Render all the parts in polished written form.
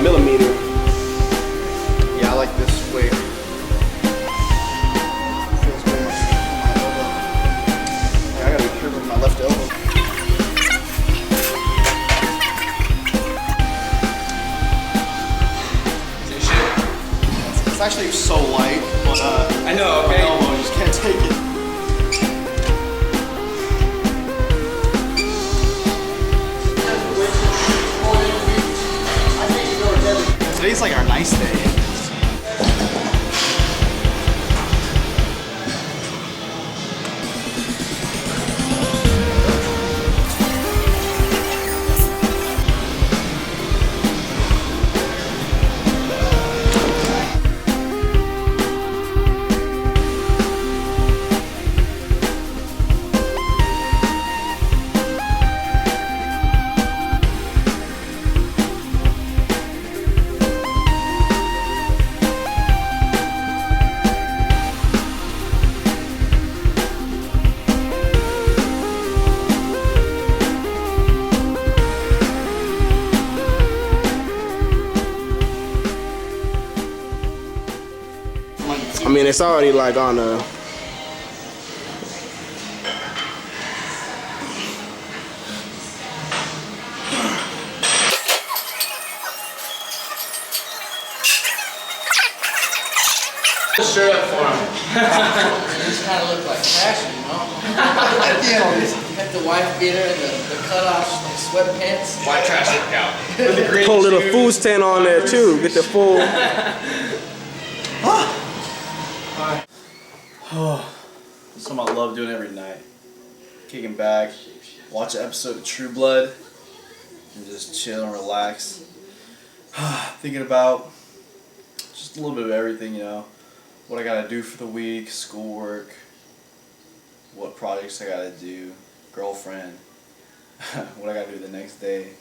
millimeter. Yeah, I like this way. Feels good on my elbow. Yeah, I gotta be careful with my left elbow. It's actually so light, but I know, okay? my elbow just can't take it. Today's like our nice day. I mean, it's already like on a. Shirt up for him. These kind of look like fashion, you know? At the end of this. You got the wife beater and the cut-off like sweatpants. White trash workout. With the green Put a little shoes. food stand on there too. Get the full. Something I love doing every night. Kicking back, watch an episode of True Blood, and just chill and relax. Thinking about just a little bit of everything, you know. What I gotta do for the week, schoolwork, what projects I gotta do, girlfriend, what I gotta do the next day.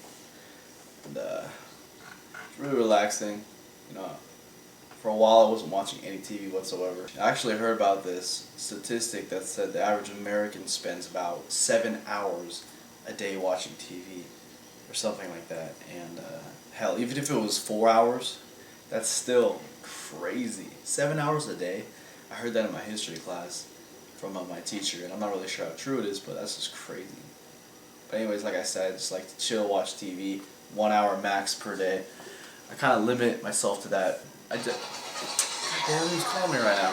And it's really relaxing, you know. For a while I wasn't watching any TV whatsoever. I actually heard about this statistic that said the average American spends about 7 hours a day watching TV or something like that. And hell, even if it was 4 hours, that's still crazy. 7 hours a day? I heard that in my history class from my teacher, and I'm not really sure how true it is, but that's just crazy. But anyways, like I said, I just like to chill, watch TV, 1 hour max per day. I kind of limit myself to that. Damn, who's calling me right now?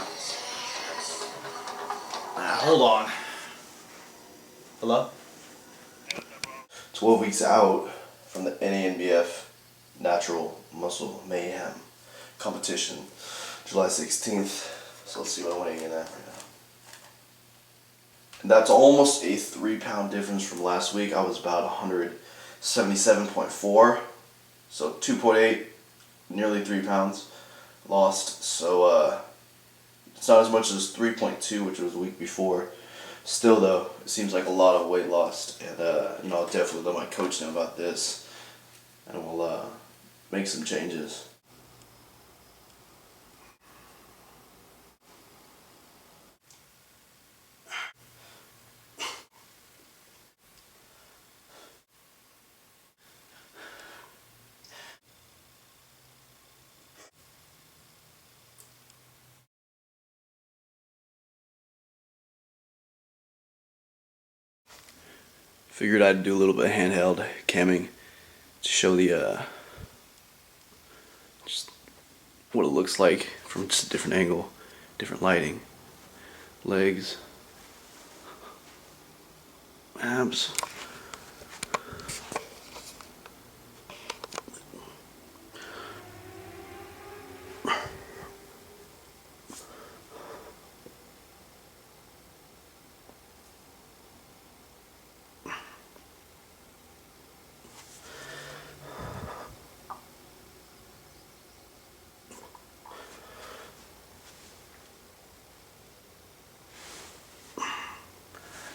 Hold on. Hello? 12 weeks out from the NANBF Natural Muscle Mayhem competition, July 16th. So let's see what I'm weighing in at right now. And that's almost a 3-pound difference from last week. I was about 177.4, so 2.8, nearly 3 pounds lost. So it's not as much as 3.2, which was the week before. Still though, it seems like a lot of weight lost, and you know, I'll definitely let my coach know about this, and we'll make some changes. Figured I'd do a little bit of handheld camming to show the just what it looks like from just a different angle, different lighting, legs, abs.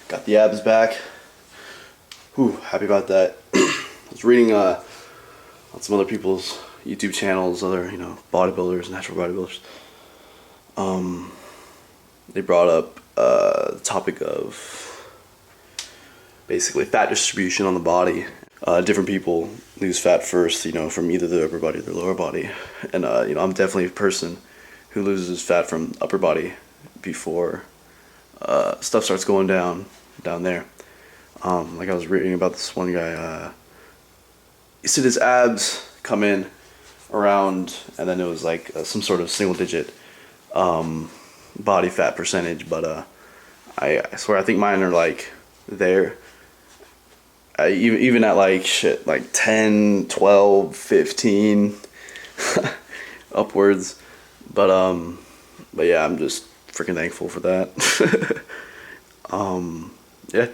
Got the abs back. Whew, happy about that. I was reading on some other people's YouTube channels, other, you know, bodybuilders, natural bodybuilders. They brought up the topic of basically fat distribution on the body. different people lose fat first, you know, from either the upper body or the lower body. And, you know, I'm definitely a person who loses fat from upper body before stuff starts going down there. Like I was reading about this one guy, he said his abs come in around, and then it was like some sort of single digit body fat percentage, but I swear I think mine are like there. Even at like shit, like 10, 12, 15 upwards. But yeah, I'm just freaking thankful for that. Yeah.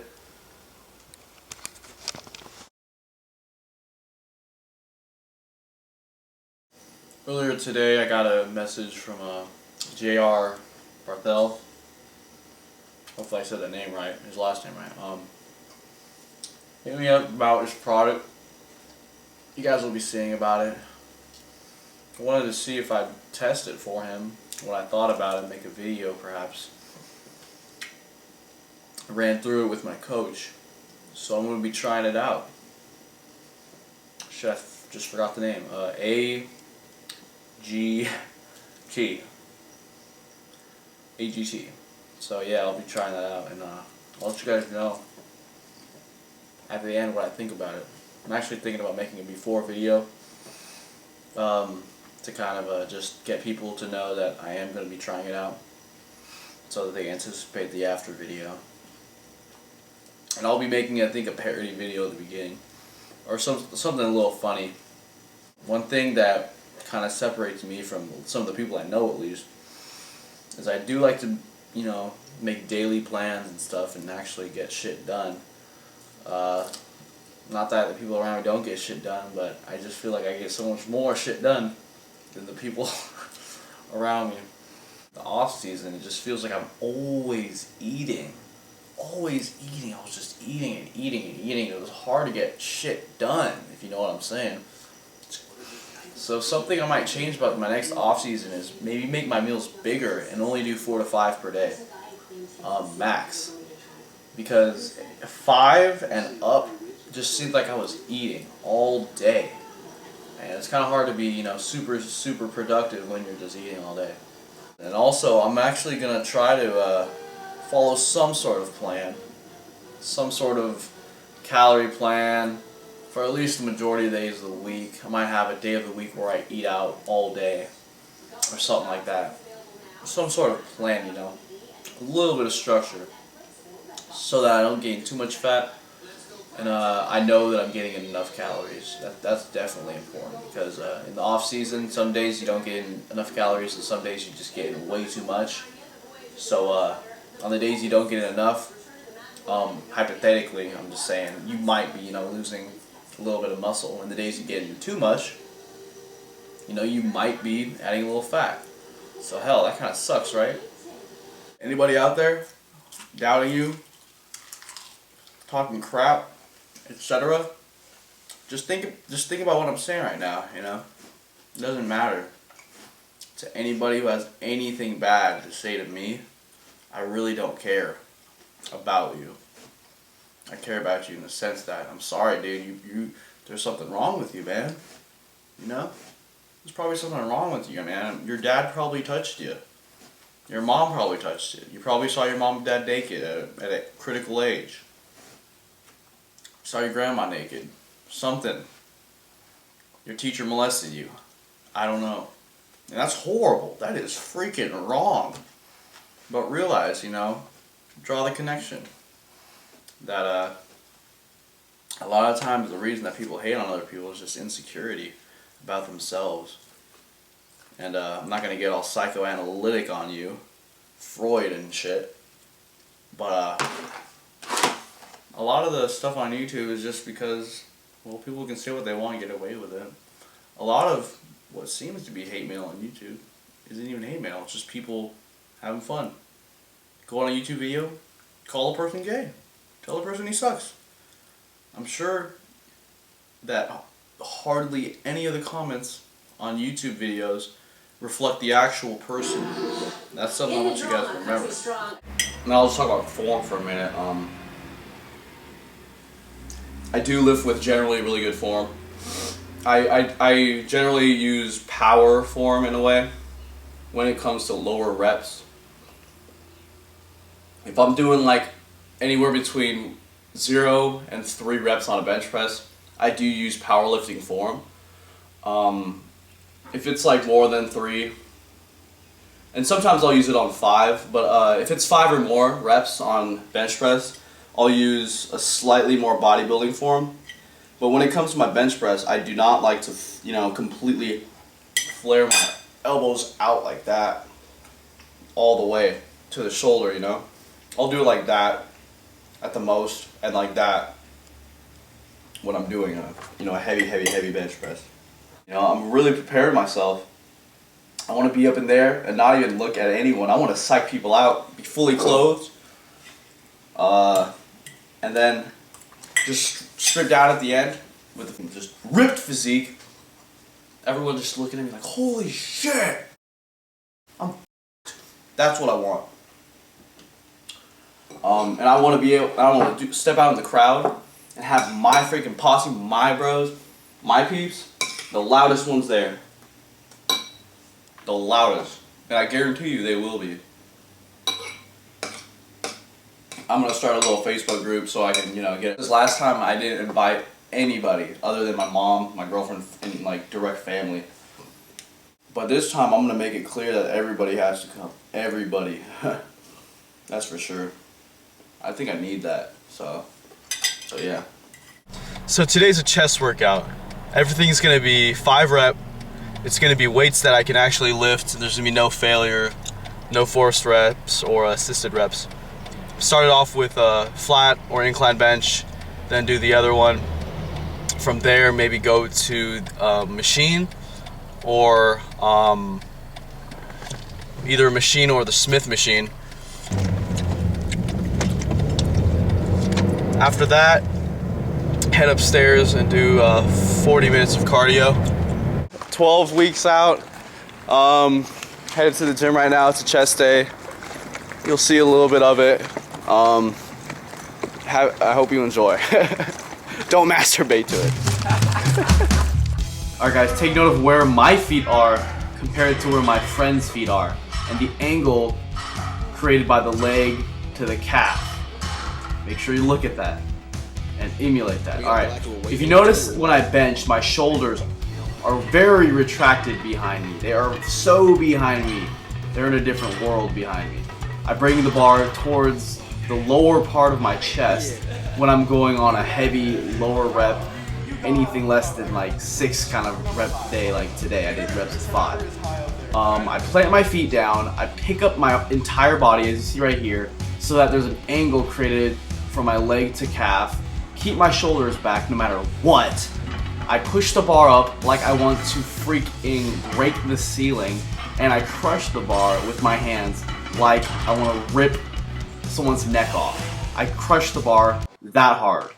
Earlier today, I got a message from J.R. Barthel. Hopefully I said that name right, his last name right. Hit me up about his product. You guys will be seeing about it. I wanted to see if I'd test it for him, what I thought about it, make a video perhaps. I ran through it with my coach, so I'm going to be trying it out. Shit, I just forgot the name. AGT. So yeah, I'll be trying that out, and I'll let you guys know at the end what I think about it. I'm actually thinking about making a before video to kind of just get people to know that I am going to be trying it out, so that they anticipate the after video. And I'll be making, I think, a parody video at the beginning, or something a little funny. One thing that kind of separates me from some of the people I know, at least, is I do like to, you know, make daily plans and stuff and actually get shit done. Not that the people around me don't get shit done, but I just feel like I get so much more shit done than the people around me. The off season, it just feels like I'm always eating. Always eating. I was just eating and eating and eating. It was hard to get shit done, if you know what I'm saying. So something I might change about my next off season is maybe make my meals bigger and only do 4 to 5 per day, max. Because 5 and up just seemed like I was eating all day, and it's kind of hard to be, you know, super productive when you're just eating all day. And also, I'm actually gonna try to follow some sort of plan, some sort of calorie plan for at least the majority of the days of the week. I might have a day of the week where I eat out all day or something like that. Some sort of plan, you know, a little bit of structure, so that I don't gain too much fat, and I know that I'm getting enough calories. That's definitely important, because in the off season, some days you don't get enough calories, and some days you just get way too much. So on the days you don't get enough, hypothetically, I'm just saying, you might be, you know, losing a little bit of muscle. And the days you get too much, you know, you might be adding a little fat. So hell, that kind of sucks, right? Anybody out there doubting you, talking crap, etc.? Just think about what I'm saying right now. You know, it doesn't matter to anybody who has anything bad to say to me. I really don't care about you. I care about you in the sense that I'm sorry, dude. You there's something wrong with you, man. You know, there's probably something wrong with you, man. Your dad probably touched you. Your mom probably touched you. You probably saw your mom and dad naked at a critical age. Saw your grandma naked. Something. Your teacher molested you. I don't know. And that's horrible. That is freaking wrong. But realize, you know, draw the connection. That a lot of times the reason that people hate on other people is just insecurity about themselves. And I'm not going to get all psychoanalytic on you, Freud and shit, but a lot of the stuff on YouTube is just because, well, people can say what they want and get away with it. A lot of what seems to be hate mail on YouTube isn't even hate mail, it's just people having fun. Go on a YouTube video, call a person gay, tell the person he sucks. I'm sure that hardly any of the comments on YouTube videos reflect the actual person. That's something I want you guys to remember. Now let's talk about form for a minute. I do lift with generally really good form. I generally use power form in a way when it comes to lower reps. If I'm doing like anywhere between 0 and 3 reps on a bench press, I do use powerlifting form. If it's like more than 3, and sometimes I'll use it on 5, but if it's 5 or more reps on bench press, I'll use a slightly more bodybuilding form. But when it comes to my bench press, I do not like to, you know, completely flare my elbows out like that all the way to the shoulder, you know. I'll do it like that at the most, and like that when I'm doing a heavy bench press. You know, I'm really preparing myself. I want to be up in there and not even look at anyone. I want to psych people out, be fully clothed, and then just strip down at the end with a just ripped physique. Everyone just looking at me like, holy shit! That's what I want. And I want to be able, I want to step out in the crowd and have my freaking posse, my bros, my peeps, the loudest ones there. The loudest. And I guarantee you they will be. I'm going to start a little Facebook group so I can, you know, get it. This last time I didn't invite anybody other than my mom, my girlfriend, and like direct family. But this time I'm going to make it clear that everybody has to come. Everybody. That's for sure. I think I need that. So yeah. So today's a chest workout. Everything's going to be 5 rep. It's going to be weights that I can actually lift. There's going to be no failure, no forced reps or assisted reps. Started off with a flat or incline bench, then do the other one. From there, maybe go to machine or either a machine or the Smith machine. After that, head upstairs and do 40 minutes of cardio. 12 weeks out, headed to the gym right now. It's a chest day. You'll see a little bit of it. I hope you enjoy. Don't masturbate to it. Alright guys, take note of where my feet are compared to where my friend's feet are, and the angle created by the leg to the calf. Make sure you look at that and emulate that. Alright, if you notice when I bench, my shoulders are very retracted behind me. They are so behind me. They're in a different world behind me. I bring the bar towards the lower part of my chest when I'm going on a heavy lower rep, anything less than like 6 kind of rep day like today. I did reps of 5. I plant my feet down, I pick up my entire body as you see right here so that there's an angle created from my leg to calf. Keep my shoulders back no matter what. I push the bar up like I want to freaking break the ceiling, and I crush the bar with my hands like I want to rip someone's neck off. I crush the bar that hard.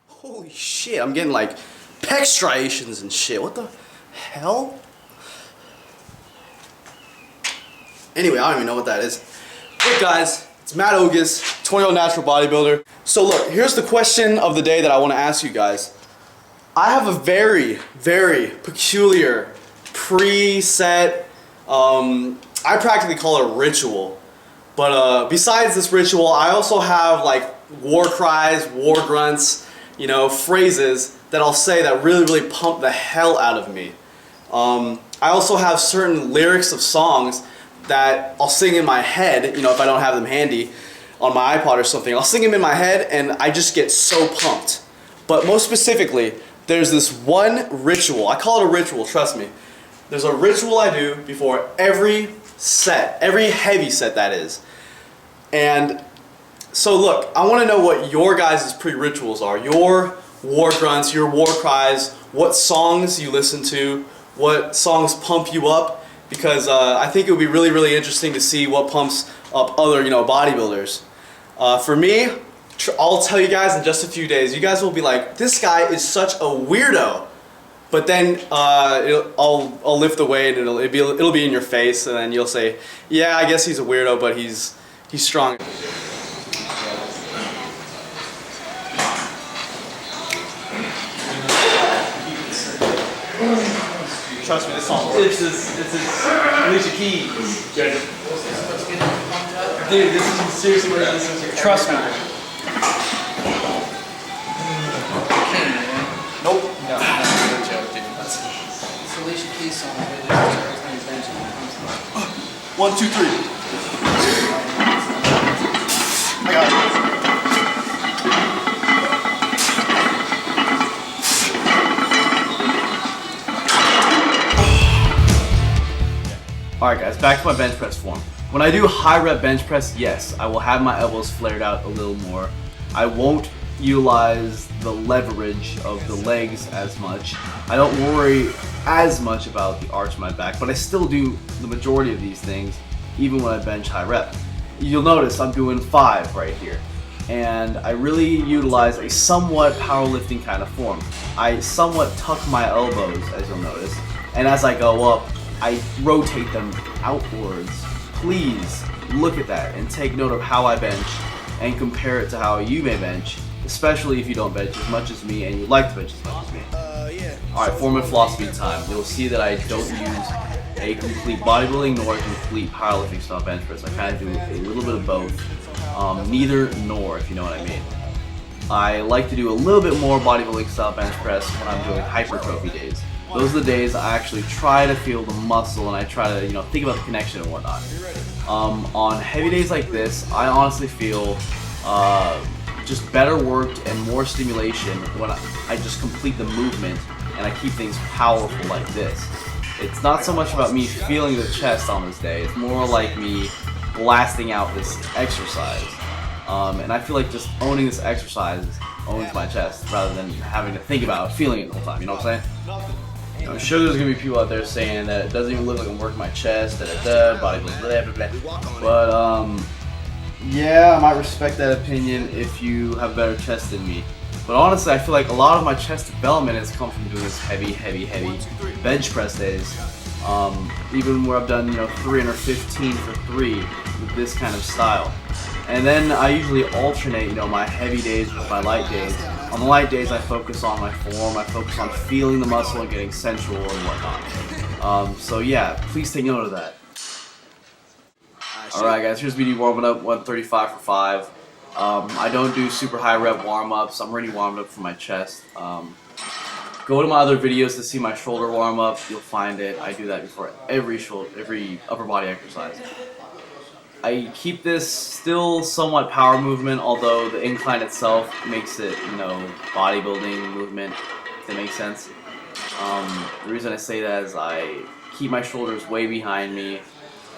Holy shit, I'm getting like pec striations and shit. What the hell? Anyway, I don't even know what that is. Hey guys, it's Matt Ogus, 20-year-old natural bodybuilder. So look, here's the question of the day that I want to ask you guys. I have a very, very peculiar preset, I practically call it a ritual. But besides this ritual, I also have like war cries, war grunts, you know, phrases that I'll say that really, really pump the hell out of me. I also have certain lyrics of songs that I'll sing in my head, you know, if I don't have them handy on my iPod or something. I'll sing them in my head and I just get so pumped. But most specifically, there's this one ritual. I call it a ritual, trust me. There's a ritual I do before every set, every heavy set that is. And so look, I want to know what your guys' pre-rituals are. Your war grunts, your war cries, what songs you listen to, what songs pump you up, because I think it would be really, really interesting to see what pumps up other, you know, bodybuilders. For me, I'll tell you guys in just a few days, you guys will be like, this guy is such a weirdo. But then I'll lift the weight and it'll be in your face, and then you'll say, yeah, I guess he's a weirdo, but he's Trust me, this is Alicia Keys. What's getting pumped up? Dude, this is seriously what this is. Trust me. Nope. No, that's a joke, dude. It's Alicia Keys song. Where there's a bench and it comes to 1, 2, 3. I got it. Alright guys, back to my bench press form. When I do high rep bench press, yes, I will have my elbows flared out a little more. I won't utilize the leverage of the legs as much. I don't worry as much about the arch of my back, but I still do the majority of these things even when I bench high rep. You'll notice I'm doing 5 right here. And I really utilize a somewhat powerlifting kind of form. I somewhat tuck my elbows, as you'll notice, and as I go up, I rotate them outwards. Please look at that and take note of how I bench and compare it to how you may bench, especially if you don't bench as much as me and you like to bench as much as me. Alright, form and philosophy time. You'll see that I don't use a complete bodybuilding nor a complete powerlifting style bench press. I kind of do a little bit of both. Neither nor, if you know what I mean. I like to do a little bit more bodybuilding style bench press when I'm doing hypertrophy days. Those are the days I actually try to feel the muscle and I try to, think about the connection and whatnot. On heavy days like this, I honestly feel just better worked and more stimulation when I just complete the movement and I keep things powerful like this. It's not so much about me feeling the chest on this day, it's more like me blasting out this exercise. And I feel like just owning this exercise owns my chest rather than having to think about feeling it the whole time, you know what I'm saying? I'm sure there's gonna be people out there saying that it doesn't even look like I'm working my chest, body blah blah blah. But yeah, I might respect that opinion if you have a better chest than me. But honestly, I feel like a lot of my chest development has come from doing this heavy bench press days. Even where I've done 315 for 3 with this kind of style. And then I usually alternate, my heavy days with my light days. On the light days, I focus on my form, I focus on feeling the muscle and getting central and whatnot. So yeah, please take note of that. Alright guys, here's me warming up 135 for 5. I don't do super high rep warm-ups, I'm already warmed up for my chest. Go to my other videos to see my shoulder warm-up, you'll find it. I do that before every upper body exercise. I keep this still somewhat power movement, although the incline itself makes it, bodybuilding movement, if that makes sense. The reason I say that is I keep my shoulders way behind me.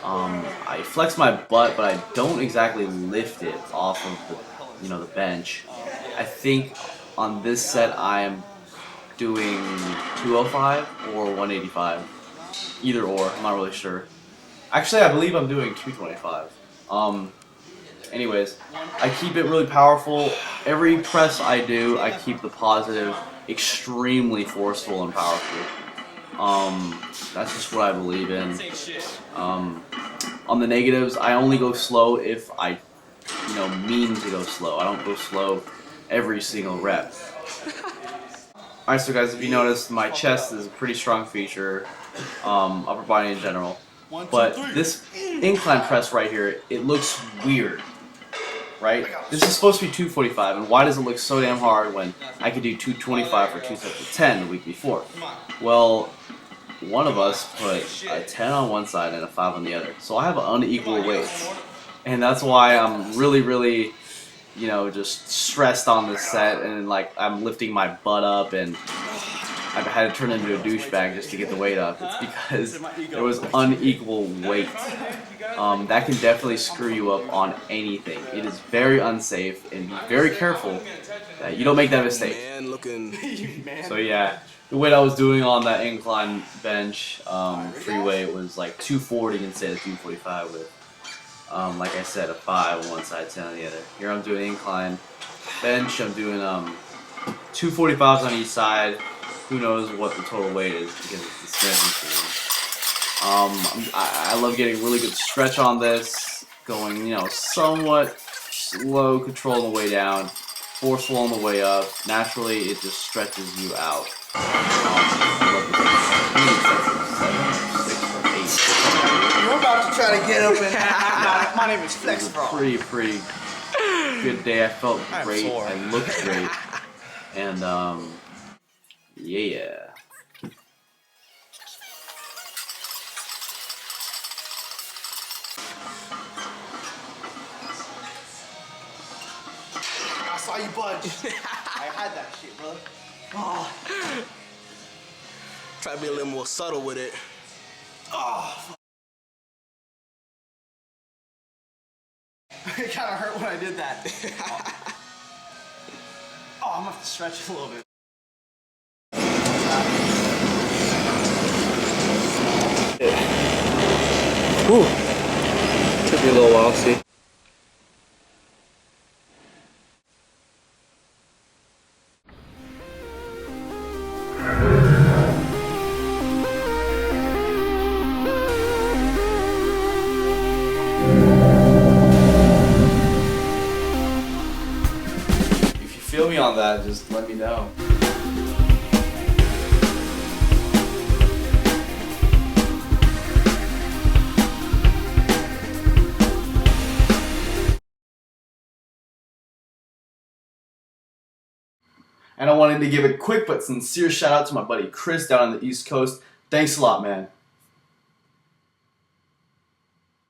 I flex my butt, but I don't exactly lift it off of the bench. I think on this set I am doing 205 or 185, either or. I'm not really sure. Actually, I believe I'm doing 225. Anyways, I keep it really powerful. Every press I do, I keep the positive extremely forceful and powerful. That's just what I believe in. On the negatives, I only go slow if I, mean to go slow. I don't go slow every single rep. Alright, so guys, if you noticed, my chest is a pretty strong feature, upper body in general. But this incline press right here, it looks weird, right? This is supposed to be 245, and why does it look so damn hard when I could do 225 for 2 sets of 10 the week before? Well, one of us put a 10 on one side and a 5 on the other, so I have unequal weights, and that's why I'm really, just stressed on this set, and I'm lifting my butt up and I've had to turn into a douchebag just to get the weight up. It's because there was unequal weight. That can definitely screw you up on anything. It is very unsafe, and be very careful that you don't make that mistake. So yeah, the weight I was doing on that incline bench, free weight, was like 240 instead of 245 with, like I said, a 5 on one side, 10 on the other. Here I'm doing incline bench, I'm doing 245s on each side. Who knows what the total weight is because it's the strength machine. I love getting really good stretch on this, going somewhat slow, control on the way down, forceful on the way up. Naturally, it just stretches you out. I love this. trying to get up and my name is Flex Bro. Pretty good day. I felt I'm great. sore. I looked great. And yeah. I saw you budge. I had that shit, brother. Oh. Try to be a little more subtle with it. Oh. It kind of hurt when I did that. Oh, I'm gonna have to stretch a little bit. Whew. Took me a little while, see. If you feel me on that, just let me know. And I wanted to give a quick but sincere shout out to my buddy Chris down on the East Coast. Thanks a lot, man.